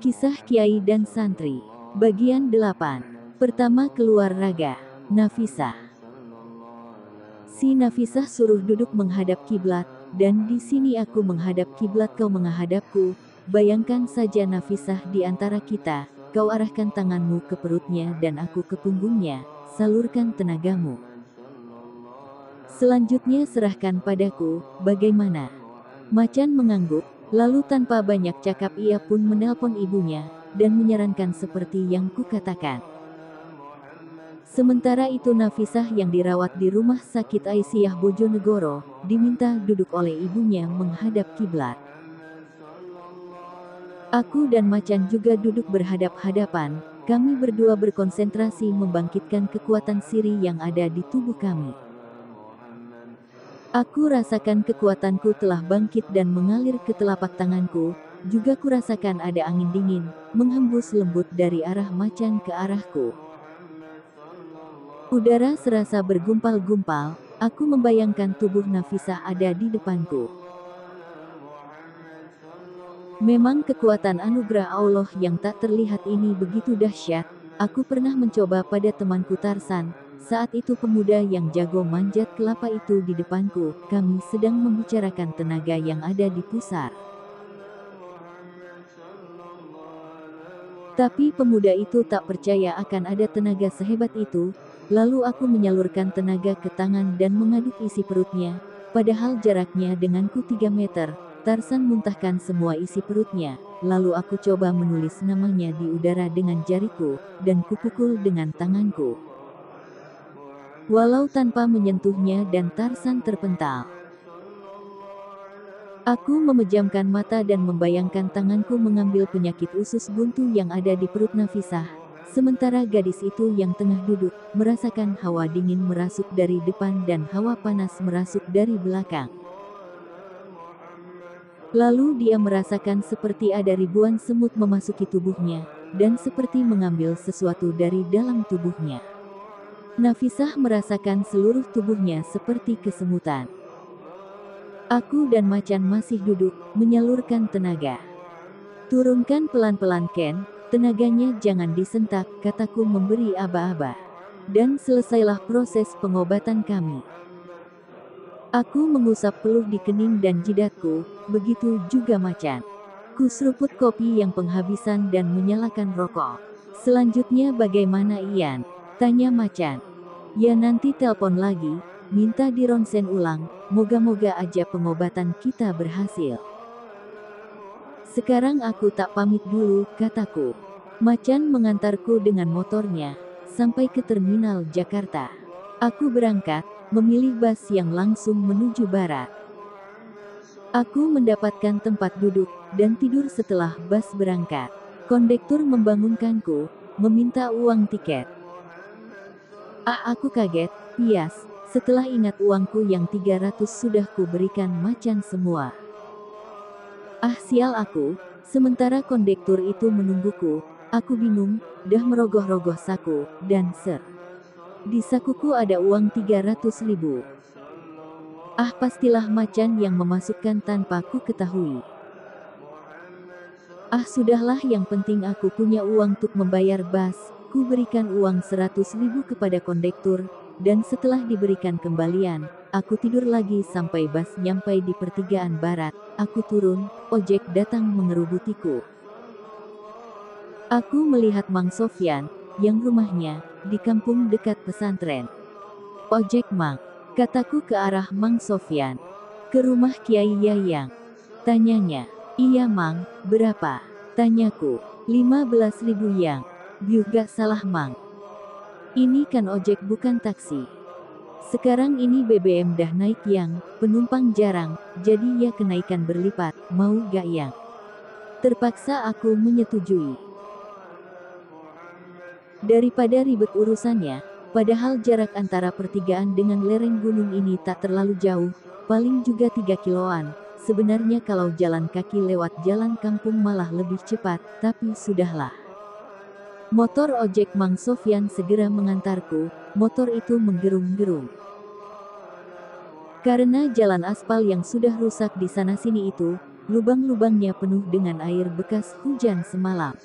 Kisah Kiai dan Santri. Bagian 8. Pertama keluar raga. Nafisah. Si Nafisah suruh duduk menghadap kiblat, dan di sini aku menghadap kiblat kau menghadapku. Bayangkan saja Nafisah di antara kita, kau arahkan tanganmu ke perutnya dan aku ke punggungnya, salurkan tenagamu. Selanjutnya serahkan padaku, bagaimana? Macan mengangguk, lalu tanpa banyak cakap ia pun menelpon ibunya, dan menyarankan seperti yang kukatakan. Sementara itu Nafisah yang dirawat di rumah sakit Aisyah Bojonegoro, diminta duduk oleh ibunya menghadap kiblat. Aku dan Macan juga duduk berhadap-hadapan, kami berdua berkonsentrasi membangkitkan kekuatan siri yang ada di tubuh kami. Aku rasakan kekuatanku telah bangkit dan mengalir ke telapak tanganku, juga kurasakan ada angin dingin, menghembus lembut dari arah Macan ke arahku. Udara serasa bergumpal-gumpal, aku membayangkan tubuh Nafisah ada di depanku. Memang kekuatan anugerah Allah yang tak terlihat ini begitu dahsyat, aku pernah mencoba pada temanku Tarsan. Saat itu pemuda yang jago manjat kelapa itu di depanku, kami sedang membicarakan tenaga yang ada di pusar. Tapi pemuda itu tak percaya akan ada tenaga sehebat itu, lalu aku menyalurkan tenaga ke tangan dan mengaduk isi perutnya, padahal jaraknya denganku 3 meter, Tarsan muntahkan semua isi perutnya, lalu aku coba menulis namanya di udara dengan jariku, dan kupukul dengan tanganku. Walau tanpa menyentuhnya dan Tarsan terpental. Aku memejamkan mata dan membayangkan tanganku mengambil penyakit usus buntu yang ada di perut Nafisah. Sementara gadis itu yang tengah duduk, merasakan hawa dingin merasuk dari depan dan hawa panas merasuk dari belakang. Lalu dia merasakan seperti ada ribuan semut memasuki tubuhnya, dan seperti mengambil sesuatu dari dalam tubuhnya. Nafisah merasakan seluruh tubuhnya seperti kesemutan. Aku dan Macan masih duduk, menyalurkan tenaga. Turunkan pelan-pelan Ken, tenaganya jangan disentak, kataku memberi aba-aba. Dan selesailah proses pengobatan kami. Aku mengusap peluh di kening dan jidatku, begitu juga Macan. Ku seruput kopi yang penghabisan dan menyalakan rokok. Selanjutnya bagaimana Ian? Tanya Macan. Ya nanti telpon lagi, minta di ronsen ulang, moga-moga aja pengobatan kita berhasil. Sekarang aku tak pamit dulu, kataku. Macan mengantarku dengan motornya, sampai ke terminal Jakarta. Aku berangkat, memilih bus yang langsung menuju barat. Aku mendapatkan tempat duduk, dan tidur setelah bus berangkat. Kondektur membangunkanku, meminta uang tiket. Aku kaget, pias, setelah ingat uangku yang 300 sudah ku berikan Macan semua. Sial aku, sementara kondektur itu menungguku, aku bingung, dah merogoh-rogoh saku, dan di sakuku ada uang 300 ribu. Pastilah Macan yang memasukkan tanpa ku ketahui. Sudahlah yang penting aku punya uang untuk membayar bus. Ku berikan uang 100 ribu kepada kondektur, dan setelah diberikan kembalian, aku tidur lagi sampai bus nyampai di pertigaan barat. Aku turun, ojek datang mengerubutiku. Aku melihat Mang Sofyan, yang rumahnya di kampung dekat pesantren. Ojek Mang, kataku ke arah Mang Sofyan. Ke rumah Kiai Yayang, tanyanya. Iya Mang, berapa? Tanyaku. 15 ribu Yang. Gak salah Mang. Ini kan ojek bukan taksi. Sekarang ini BBM dah naik Yang, penumpang jarang, jadi ya kenaikan berlipat, mau gak Yang? Terpaksa aku menyetujui. Daripada ribet urusannya, padahal jarak antara pertigaan dengan lereng gunung ini tak terlalu jauh, paling juga 3 kiloan. Sebenarnya kalau jalan kaki lewat jalan kampung malah lebih cepat, tapi sudahlah. Motor ojek Mang Sofyan segera mengantarku, motor itu menggerung-gerung. Karena jalan aspal yang sudah rusak di sana-sini itu, Lubang-lubangnya penuh dengan air bekas hujan semalam.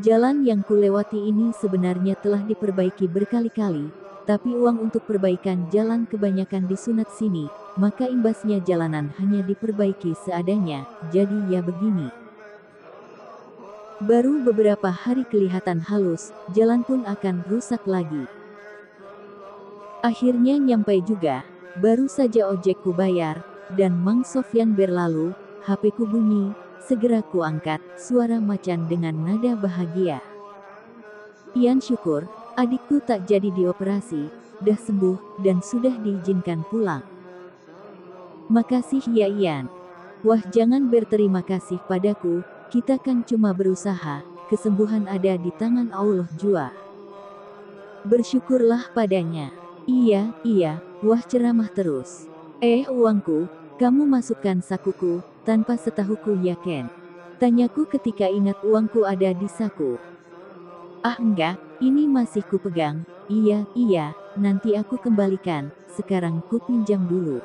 Jalan yang kulewati ini sebenarnya telah diperbaiki berkali-kali, tapi uang untuk perbaikan jalan kebanyakan disunat sini, maka imbasnya jalanan hanya diperbaiki seadanya, jadi ya begini. Baru beberapa hari kelihatan halus, jalan pun akan rusak lagi. Akhirnya nyampai juga, baru saja ojekku bayar, dan Mang Sofyan berlalu, HP-ku bunyi, segera ku angkat, suara macan dengan nada bahagia. Ian syukur, adikku tak jadi dioperasi, dah sembuh, dan sudah diizinkan pulang. Makasih ya Ian. Wah jangan berterima kasih padaku, kita kan cuma berusaha, kesembuhan ada di tangan Allah jua. Bersyukurlah padanya. Iya, wah ceramah terus. Uangku, kamu masukkan sakuku, tanpa setahuku ya Ken? Tanyaku ketika ingat uangku ada di saku. Ah enggak, ini masih ku pegang. Iya, nanti aku kembalikan, sekarang ku pinjam dulu.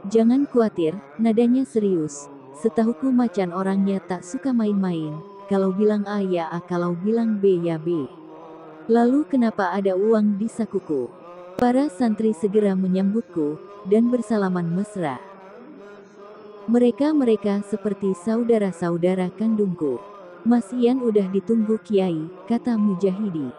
Jangan khawatir, nadanya serius. Setahuku macan orangnya tak suka main-main, kalau bilang A ya A, kalau bilang B ya B. Lalu kenapa ada uang di sakuku? Para santri segera menyambutku, dan bersalaman mesra. Mereka seperti saudara-saudara kandungku. Mas Ian udah ditunggu Kiai, kata Mujahidi.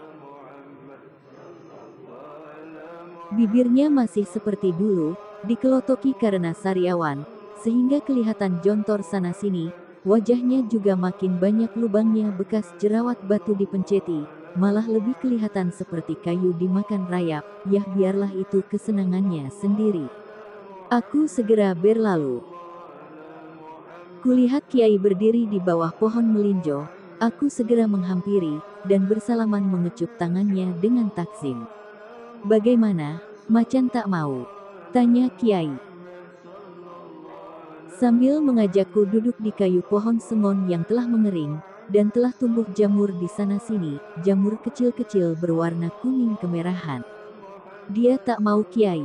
Bibirnya masih seperti dulu, dikelotoki karena sariawan, sehingga kelihatan jontor sana-sini, wajahnya juga makin banyak lubangnya bekas jerawat batu dipenceti, malah lebih kelihatan seperti kayu dimakan rayap, yah biarlah itu kesenangannya sendiri. Aku segera berlalu. Kulihat Kiai berdiri di bawah pohon melinjo, aku segera menghampiri, dan bersalaman mengecup tangannya dengan takzim. Bagaimana, macan tak mau? Tanya Kiai. Sambil mengajakku duduk di kayu pohon sengon yang telah mengering, dan telah tumbuh jamur di sana-sini, jamur kecil-kecil berwarna kuning kemerahan. Dia tak mau Kiai.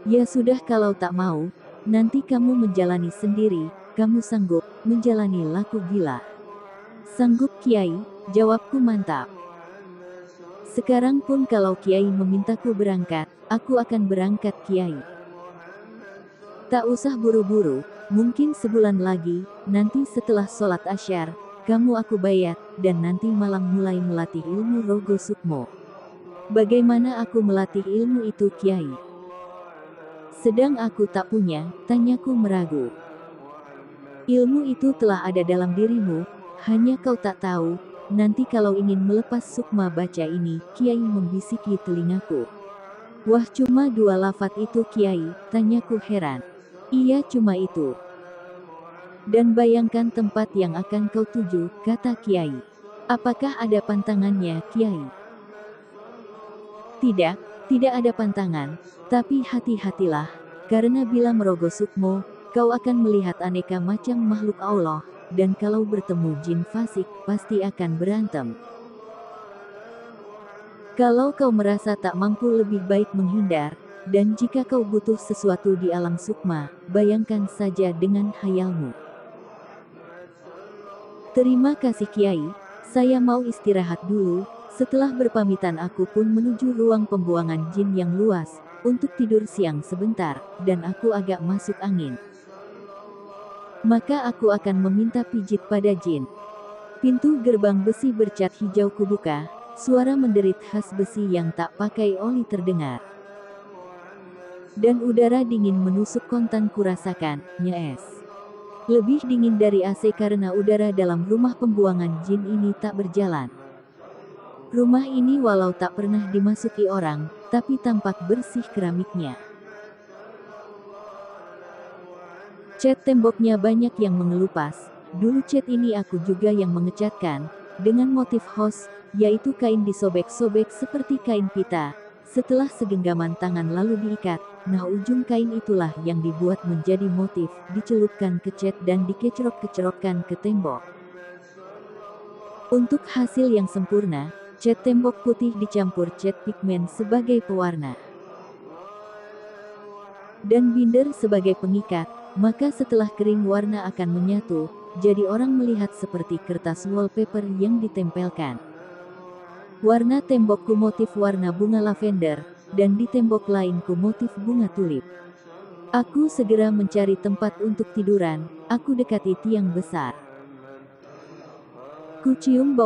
Ya sudah kalau tak mau, nanti kamu menjalani sendiri, kamu sanggup menjalani laku gila. Sanggup Kiai, jawabku mantap. Sekarang pun kalau Kiai memintaku berangkat, aku akan berangkat Kiai. Tak usah buru-buru, mungkin sebulan lagi, nanti setelah sholat asyar, kamu aku bayat, dan nanti malam mulai melatih ilmu Rogo Sukmo. Bagaimana aku melatih ilmu itu Kiai? Sedang aku tak punya, tanyaku meragu. Ilmu itu telah ada dalam dirimu, hanya kau tak tahu, nanti kalau ingin melepas sukma baca ini, Kiai membisiki telingaku. Wah cuma 2 lafaz itu Kiai, tanyaku heran. Iya cuma itu. Dan bayangkan tempat yang akan kau tuju, kata Kiai. Apakah ada pantangannya Kiai? Tidak ada pantangan, tapi hati-hatilah, karena bila merogoh sukmo, kau akan melihat aneka macam makhluk Allah, dan kalau bertemu jin fasik, pasti akan berantem. Kalau kau merasa tak mampu lebih baik menghindar, dan jika kau butuh sesuatu di alam sukma, bayangkan saja dengan hayalmu. Terima kasih Kiai, saya mau istirahat dulu. Setelah berpamitan aku pun menuju ruang pembuangan jin yang luas, untuk tidur siang sebentar, dan aku agak masuk angin. Maka aku akan meminta pijit pada jin. Pintu gerbang besi bercat hijau kubuka, suara menderit khas besi yang tak pakai oli terdengar. Dan udara dingin menusuk kontan kurasakan, nyees. Lebih dingin dari AC karena udara dalam rumah pembuangan jin ini tak berjalan. Rumah ini walau tak pernah dimasuki orang, tapi tampak bersih keramiknya. Cat temboknya banyak yang mengelupas, dulu cat ini aku juga yang mengecatkan, dengan motif khas, yaitu kain disobek-sobek seperti kain pita. Setelah segenggaman tangan lalu diikat, nah ujung kain itulah yang dibuat menjadi motif, dicelupkan ke cat dan dikecerok-kecerokkan ke tembok. Untuk hasil yang sempurna, cat tembok putih dicampur cat pigmen sebagai pewarna. dan binder sebagai pengikat, maka setelah kering warna akan menyatu, jadi orang melihat seperti kertas wallpaper yang ditempelkan. Warna tembokku motif warna bunga lavender, dan di tembok lainku motif bunga tulip. Aku segera mencari tempat untuk tiduran, aku dekati tiang besar. Kucium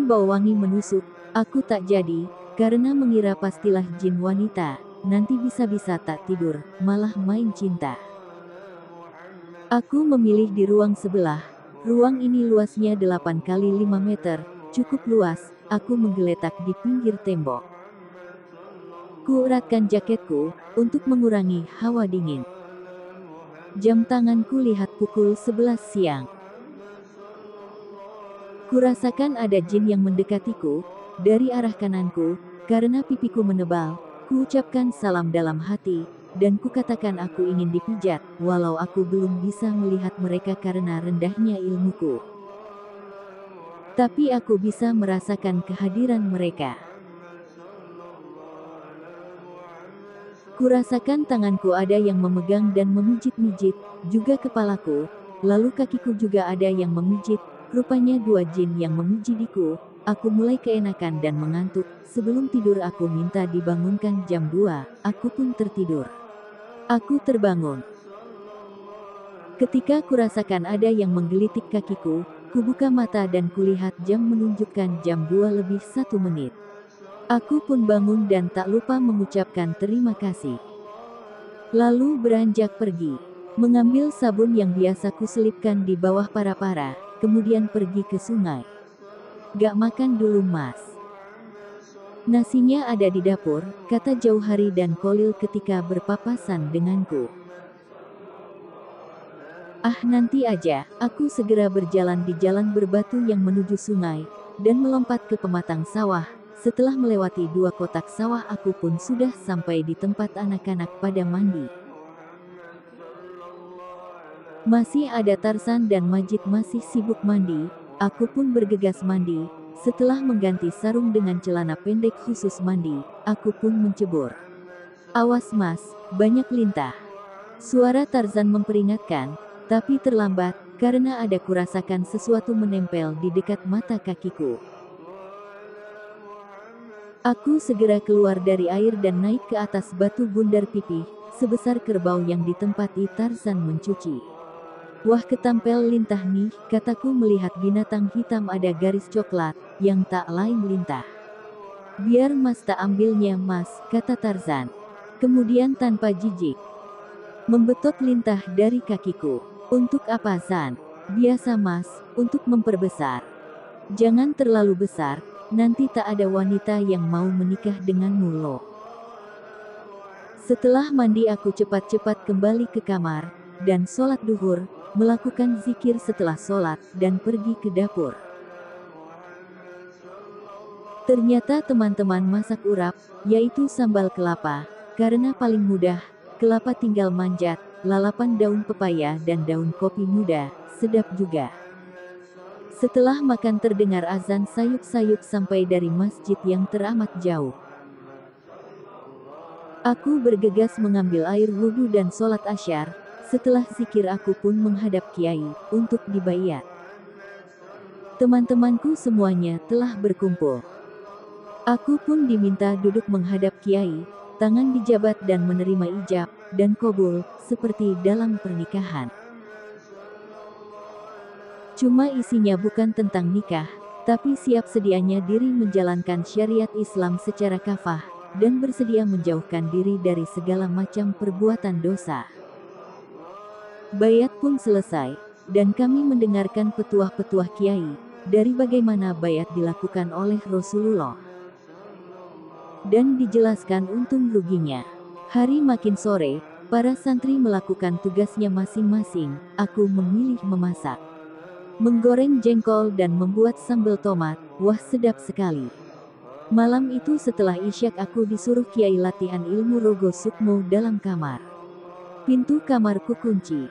bau wangi menusuk, aku tak jadi, karena mengira pastilah jin wanita, nanti bisa-bisa tak tidur, malah main cinta. Aku memilih di ruang sebelah, ruang ini luasnya 8 kali 5 meter, cukup luas, aku menggeletak di pinggir tembok. Kueratkan jaketku, untuk mengurangi hawa dingin. Jam tanganku lihat pukul 11 siang. Kurasakan ada jin yang mendekatiku, dari arah kananku, karena pipiku menebal, kuucapkan salam dalam hati, dan kukatakan aku ingin dipijat, walau aku belum bisa melihat mereka karena rendahnya ilmuku. Tapi aku bisa merasakan kehadiran mereka. Kurasakan tanganku ada yang memegang dan memijit-mijit, juga kepalaku, lalu kakiku juga ada yang memijit, rupanya 2 jin yang memijidiku. Aku mulai keenakan dan mengantuk, sebelum tidur aku minta dibangunkan jam 2, aku pun tertidur. Aku terbangun. Ketika kurasakan ada yang menggelitik kakiku, kubuka mata dan kulihat jam menunjukkan jam 2 lebih 1 menit. Aku pun bangun dan tak lupa mengucapkan terima kasih. Lalu beranjak pergi. Mengambil sabun yang biasa kuselipkan di bawah para-para, kemudian pergi ke sungai. Gak makan dulu mas. Nasinya ada di dapur, kata Jauhari dan Kolil ketika berpapasan denganku. Ah nanti aja, aku segera berjalan di jalan berbatu yang menuju sungai, dan melompat ke pematang sawah. Setelah melewati 2 kotak sawah aku pun sudah sampai di tempat anak-anak pada mandi. Masih ada Tarzan dan Majid masih sibuk mandi, aku pun bergegas mandi. Setelah mengganti sarung dengan celana pendek khusus mandi, aku pun mencebur. Awas mas, banyak lintah. Suara Tarzan memperingatkan, tapi terlambat, karena ada kurasakan sesuatu menempel di dekat mata kakiku. Aku segera keluar dari air dan naik ke atas batu bundar pipih, sebesar kerbau yang ditempati Tarzan mencuci. Wah ketampel lintah nih, kataku melihat binatang hitam ada garis coklat, yang tak lain lintah. Biar mas tak ambilnya mas, kata Tarzan. Kemudian tanpa jijik, membetot lintah dari kakiku. Untuk apa Zan? Biasa mas, untuk memperbesar. Jangan terlalu besar, nanti tak ada wanita yang mau menikah denganmu loh. Setelah mandi aku cepat-cepat kembali ke kamar, dan sholat duhur, melakukan zikir setelah sholat, dan pergi ke dapur. Ternyata teman-teman masak urap, yaitu sambal kelapa, karena paling mudah, kelapa tinggal manjat, lalapan daun pepaya dan daun kopi muda, sedap juga. Setelah makan terdengar azan sayup-sayup sampai dari masjid yang teramat jauh. Aku bergegas mengambil air wudhu dan sholat asyar. Setelah zikir aku pun menghadap Kiai, untuk dibayat. Teman-temanku semuanya telah berkumpul. Aku pun diminta duduk menghadap Kiai, tangan dijabat dan menerima ijab, dan qabul, seperti dalam pernikahan. Cuma isinya bukan tentang nikah, tapi siap sedianya diri menjalankan syariat Islam secara kafah, dan bersedia menjauhkan diri dari segala macam perbuatan dosa. Bayat pun selesai, dan kami mendengarkan petuah-petuah kiai, dari bagaimana bayat dilakukan oleh Rasulullah. Dan dijelaskan untung ruginya. Hari makin sore, para santri melakukan tugasnya masing-masing, aku memilih memasak. Menggoreng jengkol dan membuat sambal tomat, wah sedap sekali. Malam itu setelah isyak aku disuruh Kiai latihan ilmu rogo sukmo dalam kamar. Pintu kamarku kunci.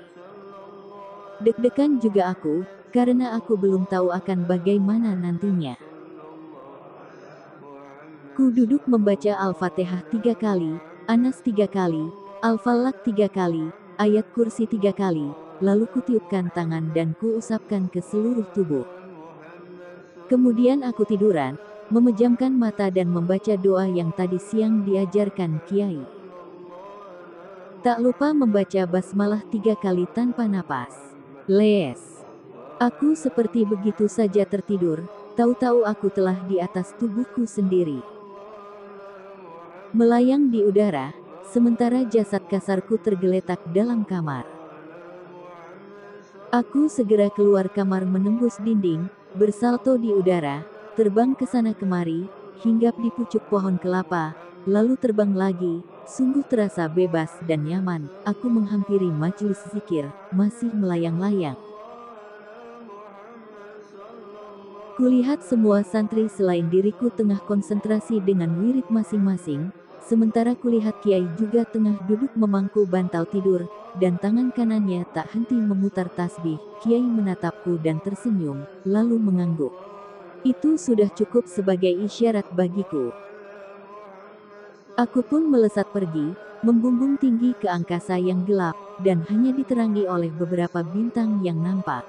Deg-degan juga aku, karena aku belum tahu akan bagaimana nantinya. Ku duduk membaca Al-Fatihah 3 kali, Anas 3 kali, Al-Falaq 3 kali, Ayat Kursi 3 kali, lalu kutiupkan tangan dan kuusapkan ke seluruh tubuh. Kemudian aku tiduran, memejamkan mata dan membaca doa yang tadi siang diajarkan Kiai. Tak lupa membaca basmalah 3 kali tanpa napas. Les. Aku seperti begitu saja tertidur, tahu-tahu aku telah di atas tubuhku sendiri. Melayang di udara, sementara jasad kasarku tergeletak dalam kamar. Aku segera keluar kamar menembus dinding, bersalto di udara, terbang ke sana kemari, hinggap di pucuk pohon kelapa, lalu terbang lagi, sungguh terasa bebas dan nyaman. Aku menghampiri majelis zikir, masih melayang-layang. Kulihat semua santri selain diriku tengah konsentrasi dengan wirid masing-masing, sementara kulihat Kiai juga tengah duduk memangku bantal tidur, dan tangan kanannya tak henti memutar tasbih. Kiai menatapku dan tersenyum, lalu mengangguk. Itu sudah cukup sebagai isyarat bagiku. Aku pun melesat pergi, membumbung tinggi ke angkasa yang gelap, dan hanya diterangi oleh beberapa bintang yang nampak.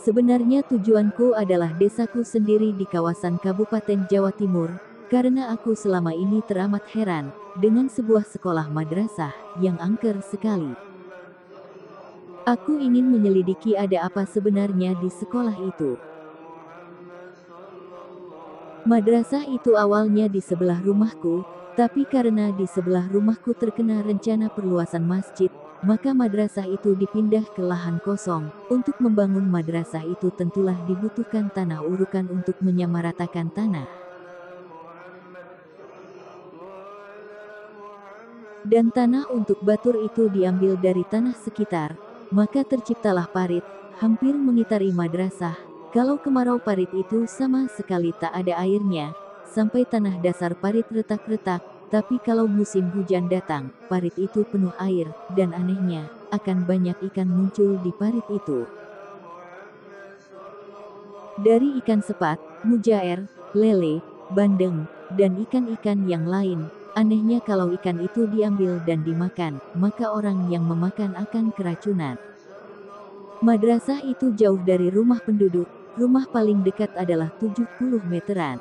Sebenarnya tujuanku adalah desaku sendiri di kawasan Kabupaten Jawa Timur, karena aku selama ini teramat heran dengan sebuah sekolah madrasah yang angker sekali. Aku ingin menyelidiki ada apa sebenarnya di sekolah itu. Madrasah itu awalnya di sebelah rumahku, tapi karena di sebelah rumahku terkena rencana perluasan masjid, maka madrasah itu dipindah ke lahan kosong. Untuk membangun madrasah itu tentulah dibutuhkan tanah urukan untuk menyamaratakan tanah. Dan tanah untuk batur itu diambil dari tanah sekitar, maka terciptalah parit, hampir mengitari madrasah. Kalau kemarau parit itu sama sekali tak ada airnya, sampai tanah dasar parit retak-retak. Tapi kalau musim hujan datang, parit itu penuh air, dan anehnya, akan banyak ikan muncul di parit itu. Dari ikan sepat, mujair, lele, bandeng, dan ikan-ikan yang lain. Anehnya kalau ikan itu diambil dan dimakan, maka orang yang memakan akan keracunan. Madrasah itu jauh dari rumah penduduk, rumah paling dekat adalah 70 meteran.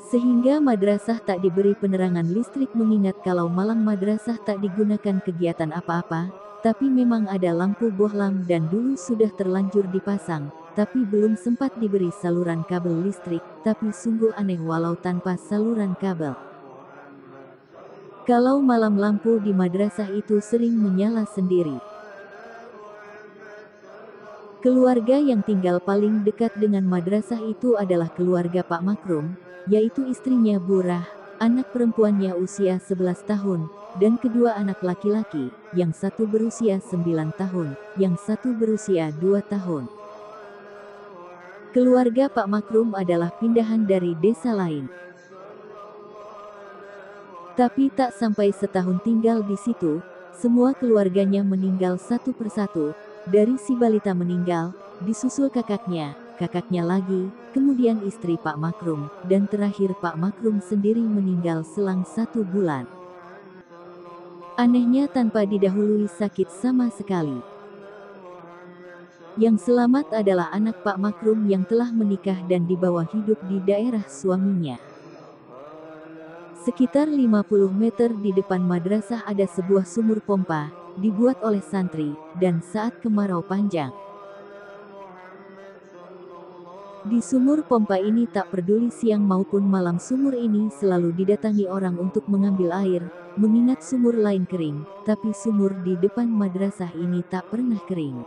Sehingga madrasah tak diberi penerangan listrik mengingat kalau malam madrasah tak digunakan kegiatan apa-apa, tapi memang ada lampu bohlam dan dulu sudah terlanjur dipasang, tapi belum sempat diberi saluran kabel listrik, tapi sungguh aneh walau tanpa saluran kabel. Kalau malam lampu di madrasah itu sering menyala sendiri. Keluarga yang tinggal paling dekat dengan madrasah itu adalah keluarga Pak Makrum, yaitu istrinya Burah, anak perempuannya usia 11 tahun, dan kedua anak laki-laki, yang satu berusia 9 tahun, yang satu berusia 2 tahun. Keluarga Pak Makrum adalah pindahan dari desa lain. Tapi tak sampai setahun tinggal di situ, semua keluarganya meninggal satu persatu. Dari si balita meninggal, disusul kakaknya lagi, kemudian istri Pak Makrum, dan terakhir Pak Makrum sendiri meninggal selang 1 bulan. Anehnya tanpa didahului sakit sama sekali. Yang selamat adalah anak Pak Makrum yang telah menikah dan dibawa hidup di daerah suaminya. Sekitar 50 meter di depan madrasah ada sebuah sumur pompa, dibuat oleh santri, dan saat kemarau panjang. Di sumur pompa ini tak peduli siang maupun malam sumur ini selalu didatangi orang untuk mengambil air, mengingat sumur lain kering, tapi sumur di depan madrasah ini tak pernah kering.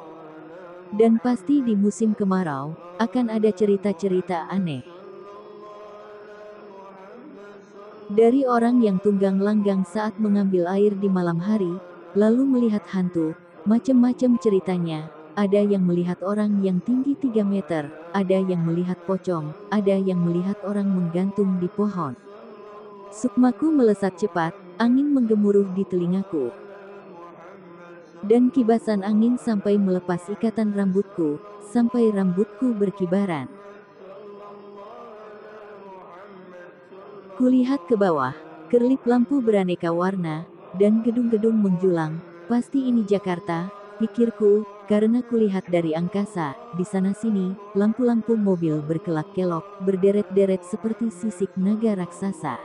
Dan pasti di musim kemarau, akan ada cerita-cerita aneh. Dari orang yang tunggang langgang saat mengambil air di malam hari, lalu melihat hantu, macam-macam ceritanya. Ada yang melihat orang yang tinggi 3 meter, ada yang melihat pocong, ada yang melihat orang menggantung di pohon. Sukmaku melesat cepat, angin menggemuruh di telingaku. Dan kibasan angin sampai melepas ikatan rambutku, sampai rambutku berkibaran. Kulihat ke bawah, kerlip lampu beraneka warna, dan gedung-gedung menjulang. Pasti ini Jakarta, pikirku, karena kulihat dari angkasa. Di sana-sini, lampu-lampu mobil berkelak-kelok, berderet-deret seperti sisik naga raksasa.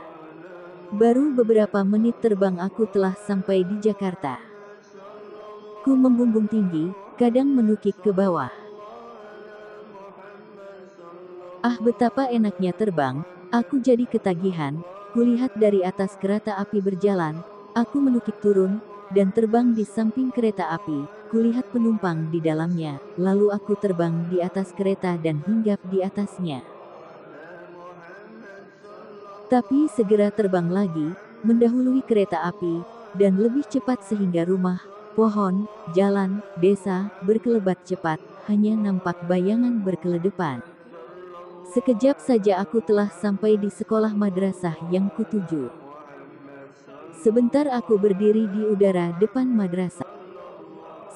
Baru beberapa menit terbang aku telah sampai di Jakarta. Ku membumbung tinggi, kadang menukik ke bawah. Ah, betapa enaknya terbang, aku jadi ketagihan. Kulihat dari atas kereta api berjalan, aku menukik turun, dan terbang di samping kereta api. Kulihat penumpang di dalamnya, lalu aku terbang di atas kereta dan hinggap di atasnya. Tapi segera terbang lagi, mendahului kereta api, dan lebih cepat sehingga rumah, pohon, jalan, desa, berkelebat cepat, hanya nampak bayangan berkeledepan. Sekejap saja aku telah sampai di sekolah madrasah yang kutuju. Sebentar aku berdiri di udara depan madrasah.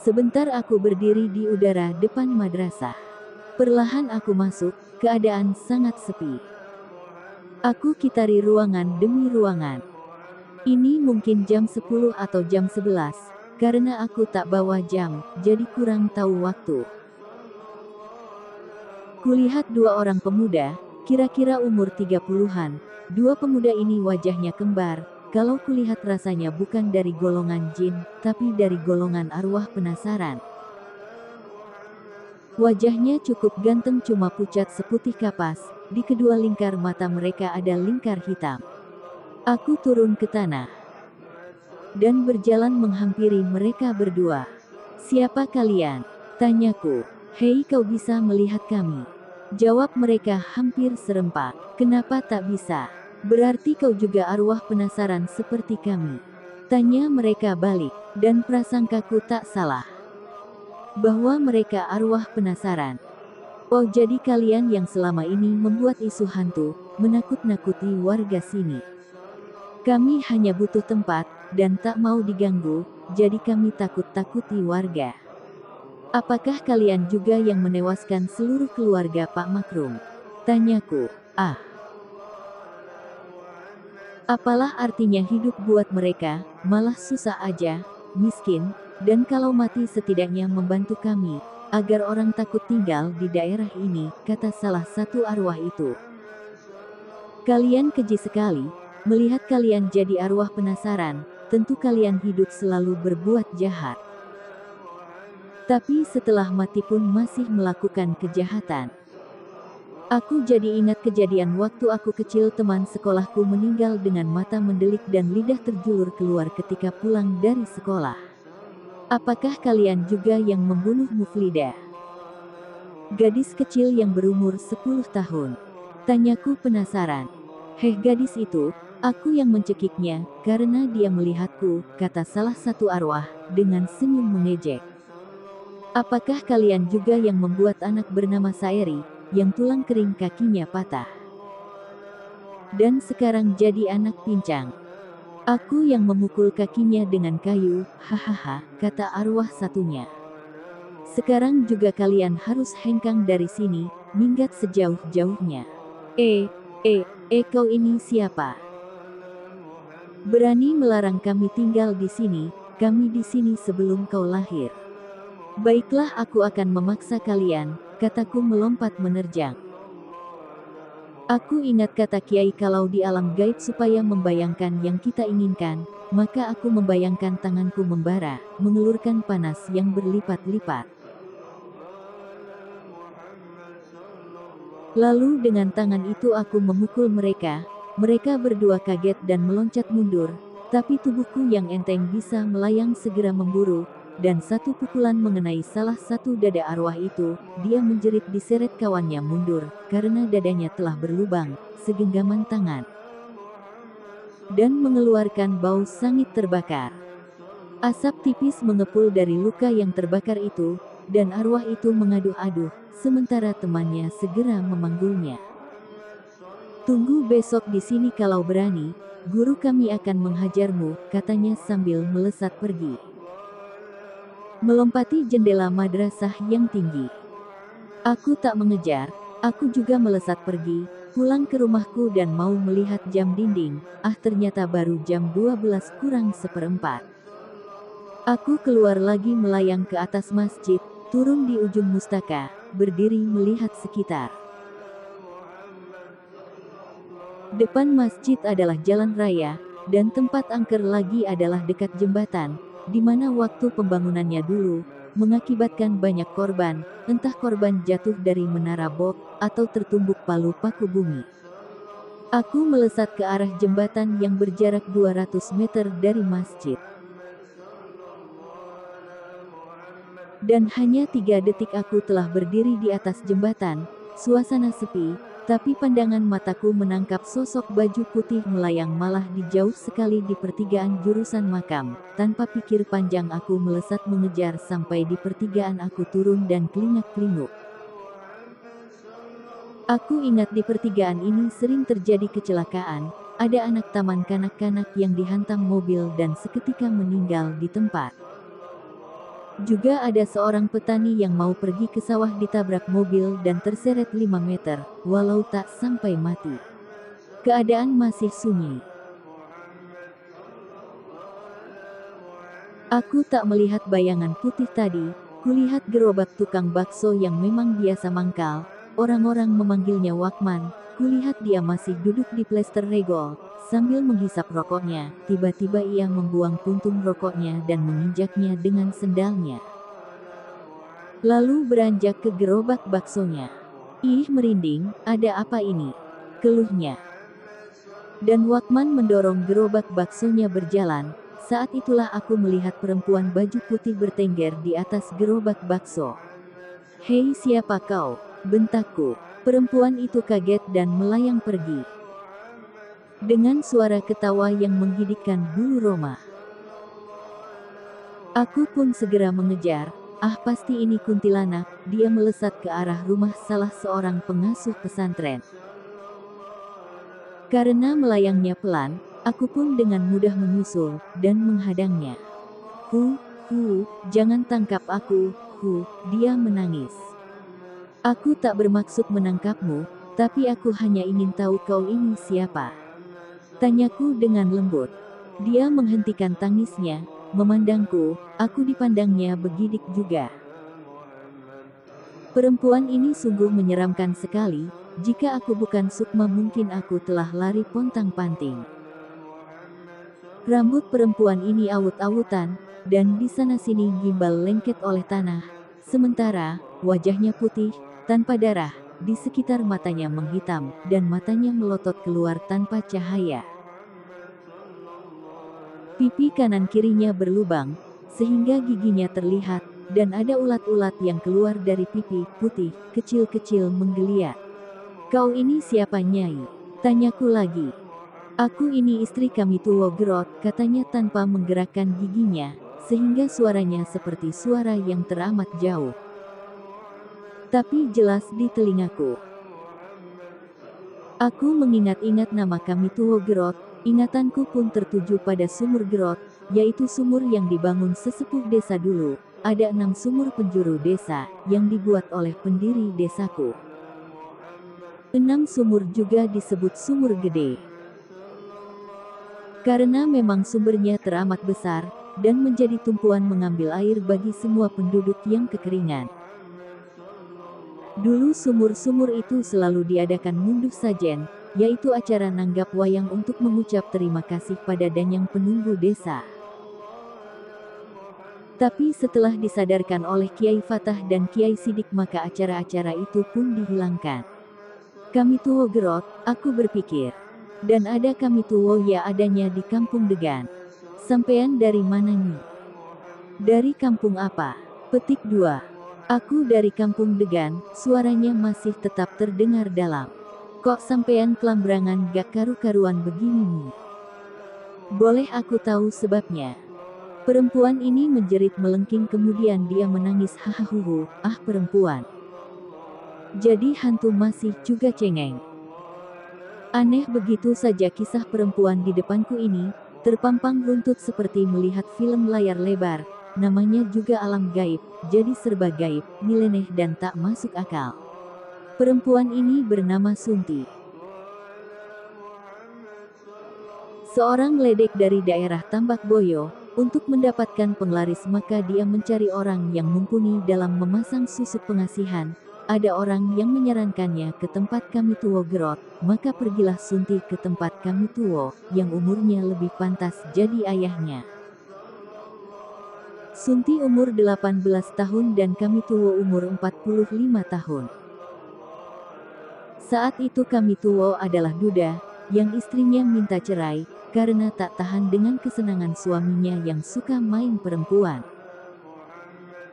Sebentar aku berdiri di udara depan madrasah. Perlahan aku masuk, keadaan sangat sepi. Aku kitari ruangan demi ruangan. Ini mungkin jam 10 atau jam 11, karena aku tak bawa jam, jadi kurang tahu waktu. Kulihat dua orang pemuda, kira-kira umur 30-an. Dua pemuda ini wajahnya kembar, kalau kulihat rasanya bukan dari golongan jin, tapi dari golongan arwah penasaran. Wajahnya cukup ganteng cuma pucat seputih kapas, di kedua lingkar mata mereka ada lingkar hitam. Aku turun ke tanah dan berjalan menghampiri mereka berdua. "Siapa kalian?" tanyaku. "Hei, kau bisa melihat kami?" jawab mereka hampir serempak. "Kenapa tak bisa? Berarti kau juga arwah penasaran seperti kami?" tanya mereka balik, dan prasangkaku tak salah. Bahwa mereka arwah penasaran. Oh, jadi kalian yang selama ini membuat isu hantu, menakut-nakuti warga sini. Kami hanya butuh tempat, dan tak mau diganggu, jadi kami takut-takuti warga. Apakah kalian juga yang menewaskan seluruh keluarga Pak Makrum? Tanyaku. Ah. Apalah artinya hidup buat mereka, malah susah aja, miskin, dan kalau mati setidaknya membantu kami, agar orang takut tinggal di daerah ini, kata salah satu arwah itu. Kalian keji sekali, melihat kalian jadi arwah penasaran, tentu kalian hidup selalu berbuat jahat. Tapi setelah mati pun masih melakukan kejahatan. Aku jadi ingat kejadian waktu aku kecil, teman sekolahku meninggal dengan mata mendelik dan lidah terjulur keluar ketika pulang dari sekolah. Apakah kalian juga yang membunuh Muflidah? Gadis kecil yang berumur 10 tahun. Tanyaku penasaran. Heh, gadis itu, aku yang mencekiknya, karena dia melihatku, kata salah satu arwah, dengan senyum mengejek. Apakah kalian juga yang membuat anak bernama Saeri, yang tulang kering kakinya patah, dan sekarang jadi anak pincang? Aku yang memukul kakinya dengan kayu, hahaha, kata arwah satunya. Sekarang juga kalian harus hengkang dari sini, minggat sejauh-jauhnya. Kau ini siapa? Berani melarang kami tinggal di sini, kami di sini sebelum kau lahir. Baiklah, aku akan memaksa kalian, kataku melompat menerjang. Aku ingat kata Kiai kalau di alam gaib supaya membayangkan yang kita inginkan, maka aku membayangkan tanganku membara, mengelurkan panas yang berlipat-lipat. Lalu dengan tangan itu aku memukul mereka, mereka berdua kaget dan meloncat mundur, tapi tubuhku yang enteng bisa melayang segera memburu, dan satu pukulan mengenai salah satu dada arwah itu, dia menjerit diseret kawannya mundur, karena dadanya telah berlubang, segenggaman tangan, dan mengeluarkan bau sangit terbakar. Asap tipis mengepul dari luka yang terbakar itu, dan arwah itu mengaduh-aduh, sementara temannya segera memanggulnya. "Tunggu besok di sini kalau berani, guru kami akan menghajarmu," katanya sambil melesat pergi. Melompati jendela madrasah yang tinggi. Aku tak mengejar, aku juga melesat pergi, Pulang ke rumahku dan mau melihat jam dinding, ternyata baru jam 12 kurang seperempat. Aku keluar lagi melayang ke atas masjid, turun di ujung mustaka, berdiri melihat sekitar. Depan masjid adalah jalan raya, dan tempat angker lagi adalah dekat jembatan, di mana waktu pembangunannya dulu, mengakibatkan banyak korban, entah korban jatuh dari menara bok, atau tertumbuk palu paku bumi. Aku melesat ke arah jembatan yang berjarak 200 meter dari masjid. Dan hanya 3 detik aku telah berdiri di atas jembatan, suasana sepi, tapi pandangan mataku menangkap sosok baju putih melayang malah di jauh sekali di pertigaan jurusan makam. Tanpa pikir panjang aku melesat mengejar sampai di pertigaan aku turun dan kelingak-kelinguk. Aku ingat di pertigaan ini sering terjadi kecelakaan, ada anak taman kanak-kanak yang dihantam mobil dan seketika meninggal di tempat. Juga ada seorang petani yang mau pergi ke sawah ditabrak mobil dan terseret 5 meter, walau tak sampai mati. Keadaan masih sunyi. Aku tak melihat bayangan putih tadi, kulihat gerobak tukang bakso yang memang biasa mangkal, orang-orang memanggilnya Wakman, kulihat dia masih duduk di plester regol, sambil menghisap rokoknya, tiba-tiba ia membuang puntung rokoknya dan menginjaknya dengan sendalnya. Lalu beranjak ke gerobak baksonya. Ih merinding, ada apa ini? Keluhnya. Dan Wakman mendorong gerobak baksonya berjalan, saat itulah aku melihat perempuan baju putih bertengger di atas gerobak bakso. Hei siapa kau? Bentakku. Perempuan itu kaget dan melayang pergi. Dengan suara ketawa yang menghidikkan bulu roma. Aku pun segera mengejar, pasti ini kuntilanak, dia melesat ke arah rumah salah seorang pengasuh pesantren. Karena melayangnya pelan, aku pun dengan mudah menyusul, dan menghadangnya. Jangan tangkap aku, dia menangis. Aku tak bermaksud menangkapmu, tapi aku hanya ingin tahu kau ini siapa. Tanyaku dengan lembut. Dia menghentikan tangisnya, memandangku, aku dipandangnya begidik juga. Perempuan ini sungguh menyeramkan sekali, jika aku bukan Sukma mungkin aku telah lari pontang-panting. Rambut perempuan ini awut-awutan, dan di sana-sini gimbal lengket oleh tanah, sementara, wajahnya putih, tanpa darah, di sekitar matanya menghitam, dan matanya melotot keluar tanpa cahaya. Pipi kanan kirinya berlubang, sehingga giginya terlihat, dan ada ulat-ulat yang keluar dari pipi, putih, kecil-kecil menggeliat. Kau ini siapa Nyai? Tanyaku lagi. Aku ini istri kami Tuwo Gerot, katanya tanpa menggerakkan giginya, sehingga suaranya seperti suara yang teramat jauh. Tapi jelas di telingaku. Aku mengingat-ingat nama kami Tuwo Gerot, ingatanku pun tertuju pada sumur Gerot, yaitu sumur yang dibangun sesepuh desa dulu. Ada 6 sumur penjuru desa, yang dibuat oleh pendiri desaku. 6 sumur juga disebut sumur gede. Karena memang sumbernya teramat besar, dan menjadi tumpuan mengambil air bagi semua penduduk yang kekeringan. Dulu sumur-sumur itu selalu diadakan ngunduh sajen, yaitu acara nanggap wayang untuk mengucap terima kasih pada danyang penunggu desa. Tapi setelah disadarkan oleh Kiai Fatah dan Kiai Sidik maka acara-acara itu pun dihilangkan. Kami Tuwo Gerot, aku berpikir. Dan ada kami Tuwo ya adanya di Kampung Degan. Sampean dari mana nih? Dari kampung apa? Petik 2. Aku dari Kampung Degan, suaranya masih tetap terdengar dalam. Kok sampean kelambrangan gak karu-karuan begini nih? Boleh aku tahu sebabnya? Perempuan ini menjerit melengking kemudian dia menangis hahaha, perempuan. Jadi hantu masih juga cengeng. Aneh begitu saja kisah perempuan di depanku ini, terpampang runtut seperti melihat film layar lebar, namanya juga alam gaib, jadi serba gaib, nyeleneh dan tak masuk akal. Perempuan ini bernama Sunti. seorang ledek dari daerah Tambak Boyo. Untuk mendapatkan penglaris maka dia mencari orang yang mumpuni dalam memasang susuk pengasihan. Ada orang yang menyarankannya ke tempat Kamituwo Gerot, maka pergilah Sunti ke tempat Kamituwo, yang umurnya lebih pantas jadi ayahnya. Sunti umur 18 tahun dan Kamituwo umur 45 tahun. Saat itu Kamituwo adalah duda, yang istrinya minta cerai, karena tak tahan dengan kesenangan suaminya yang suka main perempuan.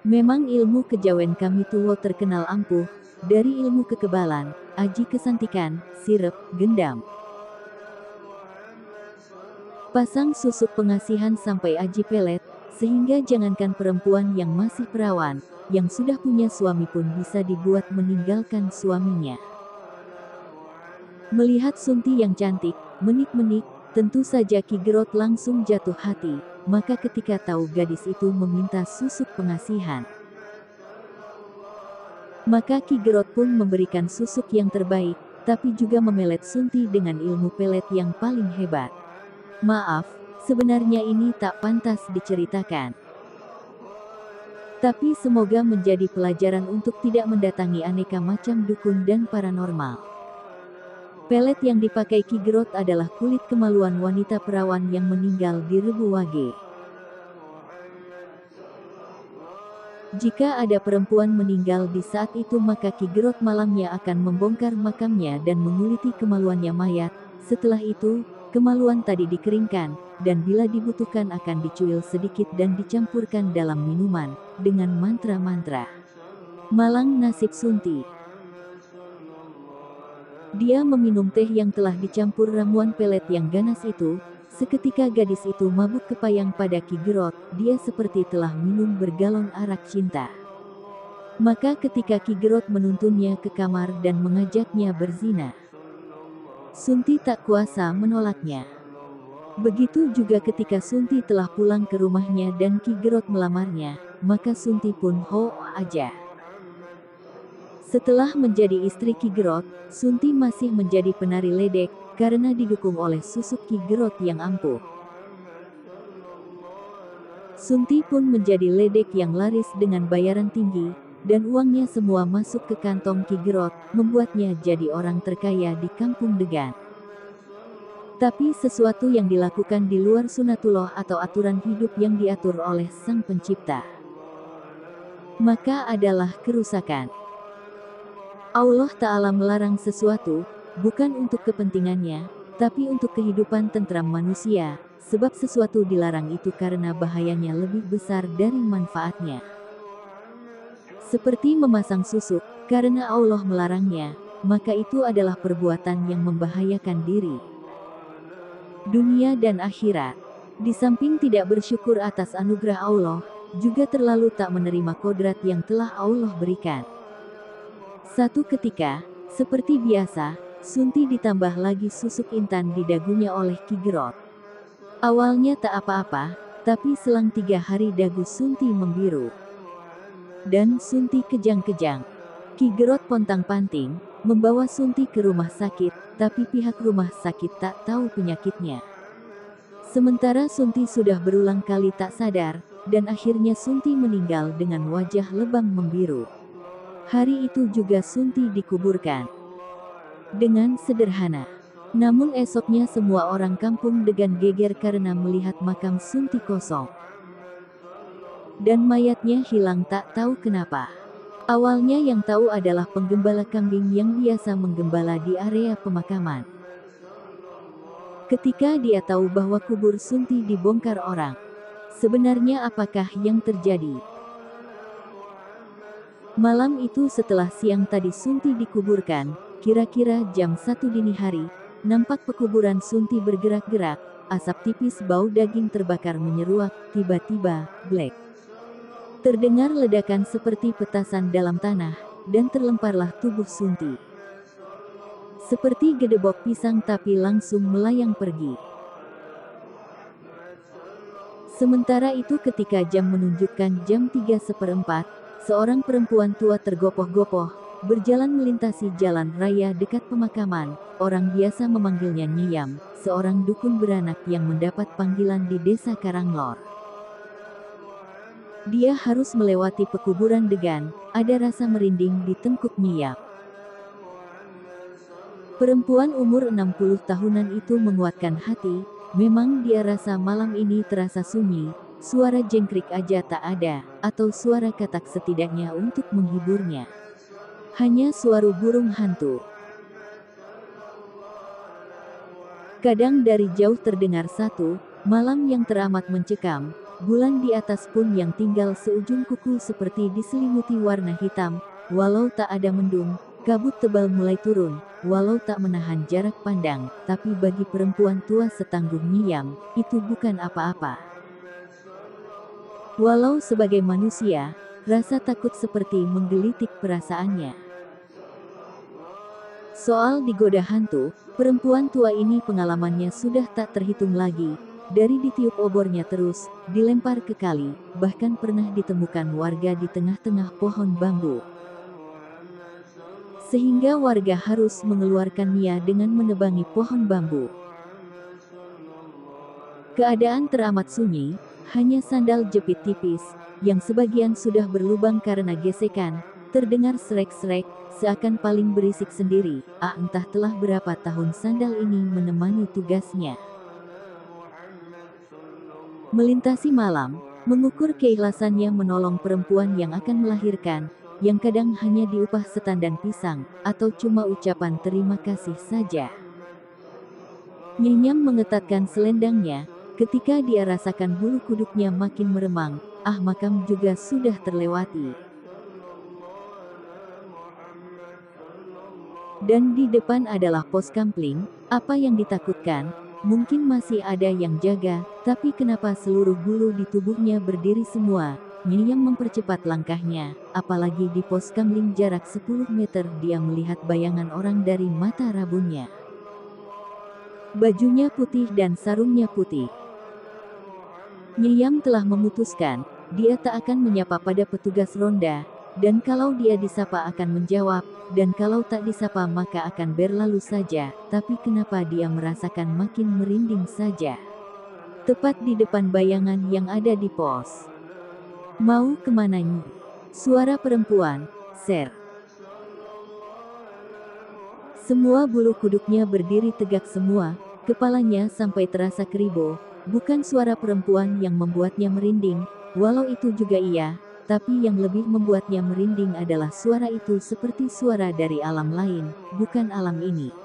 Memang ilmu kejawen Kamituwo terkenal ampuh, dari ilmu kekebalan, aji kesantikan, sirep, gendam. Pasang susuk pengasihan sampai aji pelet, sehingga jangankan perempuan yang masih perawan, yang sudah punya suami pun bisa dibuat meninggalkan suaminya. Melihat Sunti yang cantik, menik-menik, tentu saja Ki Gerot langsung jatuh hati, maka ketika tahu gadis itu meminta susuk pengasihan, maka Ki Gerot pun memberikan susuk yang terbaik, tapi juga memelet Sunti dengan ilmu pelet yang paling hebat. Maaf, sebenarnya ini tak pantas diceritakan. Tapi semoga menjadi pelajaran untuk tidak mendatangi aneka macam dukun dan paranormal. Pelet yang dipakai Ki Gerot adalah kulit kemaluan wanita perawan yang meninggal di Rebu Wage. Jika ada perempuan meninggal di saat itu maka Ki Gerot malamnya akan membongkar makamnya dan menguliti kemaluannya mayat. Setelah itu, kemaluan tadi dikeringkan, dan bila dibutuhkan akan dicuil sedikit dan dicampurkan dalam minuman, dengan mantra-mantra. Malang nasib Sunti. Dia meminum teh yang telah dicampur ramuan pelet yang ganas itu. Seketika gadis itu mabuk kepayang pada Ki Gerot, dia seperti telah minum bergalon arak cinta. Maka ketika Ki Gerot menuntunnya ke kamar dan mengajaknya berzina, Sunti tak kuasa menolaknya. Begitu juga ketika Sunti telah pulang ke rumahnya dan Ki Gerot melamarnya, maka Sunti pun ho aja. Setelah menjadi istri Ki Gerot, Sunti masih menjadi penari ledek, karena didukung oleh susuk Ki Gerot yang ampuh. Sunti pun menjadi ledek yang laris dengan bayaran tinggi, dan uangnya semua masuk ke kantong Ki Gerot, membuatnya jadi orang terkaya di Kampung Degan. Tapi sesuatu yang dilakukan di luar sunatullah atau aturan hidup yang diatur oleh Sang Pencipta, maka adalah kerusakan. Allah Ta'ala melarang sesuatu, bukan untuk kepentingannya, tapi untuk kehidupan tentram manusia, sebab sesuatu dilarang itu karena bahayanya lebih besar dari manfaatnya. Seperti memasang susuk, karena Allah melarangnya, maka itu adalah perbuatan yang membahayakan diri, dunia dan akhirat. Di samping tidak bersyukur atas anugerah Allah, juga terlalu tak menerima kodrat yang telah Allah berikan. Satu ketika, seperti biasa, Sunti ditambah lagi susuk intan di dagunya oleh Ki Gerot. Awalnya tak apa-apa, tapi selang 3 hari dagu Sunti membiru. Dan Sunti kejang-kejang. Ki Gerot pontang-panting, membawa Sunti ke rumah sakit, tapi pihak rumah sakit tak tahu penyakitnya. Sementara Sunti sudah berulang kali tak sadar, dan akhirnya Sunti meninggal dengan wajah lebam membiru. Hari itu juga Sunti dikuburkan dengan sederhana. Namun esoknya semua orang Kampung Degan geger karena melihat makam Sunti kosong. Dan mayatnya hilang tak tahu kenapa. Awalnya yang tahu adalah penggembala kambing yang biasa menggembala di area pemakaman. Ketika dia tahu bahwa kubur Sunti dibongkar orang, sebenarnya apakah yang terjadi? Malam itu setelah siang tadi Sunti dikuburkan, kira-kira jam 1 dini hari, nampak pekuburan Sunti bergerak-gerak, asap tipis bau daging terbakar menyeruak, tiba-tiba, blek. Terdengar ledakan seperti petasan dalam tanah, dan terlemparlah tubuh Sunti. Seperti gedebok pisang tapi langsung melayang pergi. Sementara itu ketika jam menunjukkan jam 3:15, seorang perempuan tua tergopoh-gopoh, berjalan melintasi jalan raya dekat pemakaman. Orang biasa memanggilnya Nyiyam, seorang dukun beranak yang mendapat panggilan di desa Karanglor. Dia harus melewati pekuburan degan, ada rasa merinding di tengkuk Nyiyam. Perempuan umur 60 tahunan itu menguatkan hati, memang dia rasa malam ini terasa sunyi, suara jengkrik aja tak ada, atau suara katak setidaknya untuk menghiburnya. Hanya suara burung hantu. Kadang dari jauh terdengar satu, malam yang teramat mencekam, bulan di atas pun yang tinggal seujung kuku seperti diselimuti warna hitam, walau tak ada mendung, kabut tebal mulai turun, walau tak menahan jarak pandang, tapi bagi perempuan tua setangguh Nyiyam, itu bukan apa-apa. Walau sebagai manusia, rasa takut seperti menggelitik perasaannya. Soal digoda hantu, perempuan tua ini pengalamannya sudah tak terhitung lagi. Dari ditiup obornya terus, dilempar ke kali, bahkan pernah ditemukan warga di tengah-tengah pohon bambu. Sehingga warga harus mengeluarkan Nia dengan menebangi pohon bambu. Keadaan teramat sunyi, hanya sandal jepit tipis, yang sebagian sudah berlubang karena gesekan, terdengar srek-srek, seakan paling berisik sendiri. Entah telah berapa tahun sandal ini menemani tugasnya. Melintasi malam, mengukur keikhlasannya menolong perempuan yang akan melahirkan, yang kadang hanya diupah setandan pisang, atau cuma ucapan terima kasih saja. Nyiyam mengetatkan selendangnya, ketika dia rasakan bulu kuduknya makin meremang, makam juga sudah terlewati. Dan di depan adalah pos kampling, apa yang ditakutkan? Mungkin masih ada yang jaga, tapi kenapa seluruh bulu di tubuhnya berdiri semua? Nyiyam mempercepat langkahnya, apalagi di pos kampling jarak 10 meter dia melihat bayangan orang dari mata rabunnya. Bajunya putih dan sarungnya putih. Nyiyam telah memutuskan, dia tak akan menyapa pada petugas ronda, dan kalau dia disapa akan menjawab, dan kalau tak disapa maka akan berlalu saja, tapi kenapa dia merasakan makin merinding saja? Tepat di depan bayangan yang ada di pos. Mau kemana Nyi? Suara perempuan, Ser. Semua bulu kuduknya berdiri tegak semua, kepalanya sampai terasa keribo, bukan suara perempuan yang membuatnya merinding, walau itu juga iya. Tapi yang lebih membuatnya merinding adalah suara itu seperti suara dari alam lain, bukan alam ini.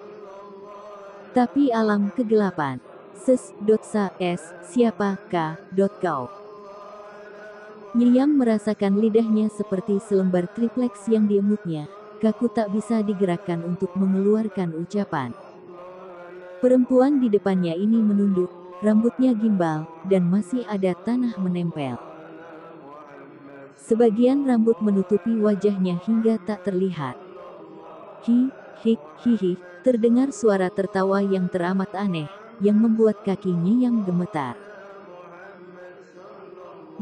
Tapi alam kegelapan. Siapa kau? Nyiyam merasakan lidahnya seperti selembar tripleks yang diemutnya, kaku tak bisa digerakkan untuk mengeluarkan ucapan. Perempuan di depannya ini menunduk, rambutnya gimbal, dan masih ada tanah menempel. Sebagian rambut menutupi wajahnya hingga tak terlihat. Hihi, terdengar suara tertawa yang teramat aneh, yang membuat kaki Nyiyam gemetar.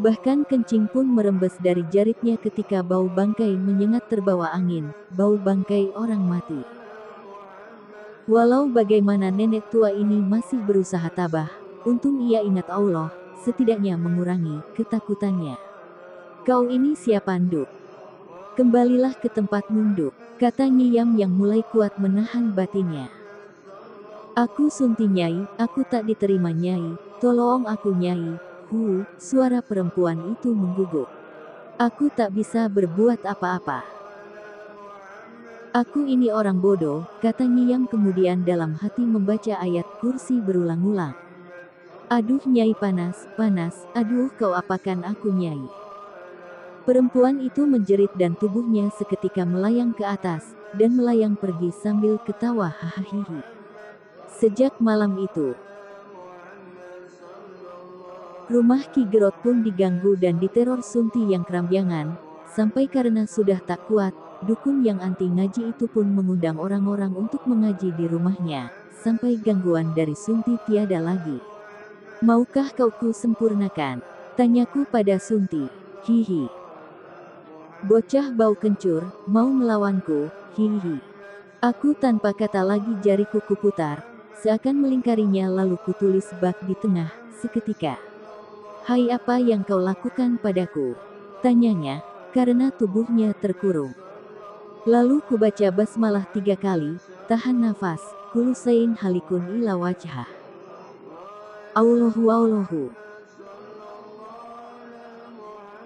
Bahkan kencing pun merembes dari jaritnya ketika bau bangkai menyengat terbawa angin, bau bangkai orang mati. Walau bagaimana nenek tua ini masih berusaha tabah, untung ia ingat Allah, setidaknya mengurangi ketakutannya. Kau ini siapa Nduk? Kembalilah ke tempat Nduk, kata Nyiyam yang mulai kuat menahan batinnya. Aku Sunti Nyai, aku tak diterima Nyai, tolong aku Nyai. Suara perempuan itu mengguguk. Aku tak bisa berbuat apa-apa. Aku ini orang bodoh, kata Nyiyam kemudian dalam hati membaca ayat kursi berulang-ulang. Aduh Nyai panas, aduh kau apakan aku Nyai. Perempuan itu menjerit dan tubuhnya seketika melayang ke atas, dan melayang pergi sambil ketawa hahaha. Sejak malam itu, rumah Ki Gerot pun diganggu dan diteror Sunti yang kerambiangan, sampai karena sudah tak kuat, dukun yang anti ngaji itu pun mengundang orang-orang untuk mengaji di rumahnya, sampai gangguan dari Sunti tiada lagi. Maukah kau ku sempurnakan? Tanyaku pada Sunti. Hihi. Bocah bau kencur, mau melawanku, hihi. Aku tanpa kata lagi jariku kuputar, seakan melingkarinya lalu kutulis bak di tengah, seketika. Hai, apa yang kau lakukan padaku? Tanyanya, karena tubuhnya terkurung. Lalu kubaca basmalah 3 kali, tahan nafas, kulusain halikun ila wajhah. Allahu.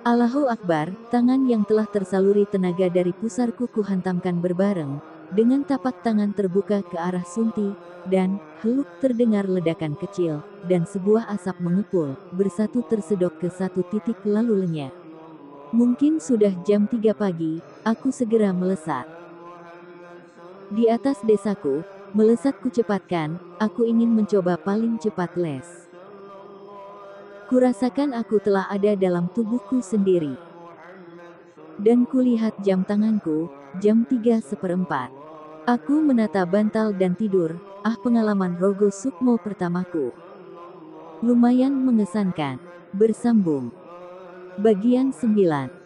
Allahu Akbar, tangan yang telah tersaluri tenaga dari pusarku kuhantamkan berbareng, dengan tapak tangan terbuka ke arah sunti, dan, heluk terdengar ledakan kecil, dan sebuah asap mengepul, bersatu tersedot ke satu titik lalu lenyap. Mungkin sudah jam 3 pagi, aku segera melesat. Di atas desaku, melesat kucepatkan, aku ingin mencoba paling cepat les. Kurasakan aku telah ada dalam tubuhku sendiri. Dan kulihat jam tanganku, jam 3:15. Aku menata bantal dan tidur, pengalaman Rogo Sukmo pertamaku. Lumayan mengesankan. Bersambung. Bagian 9.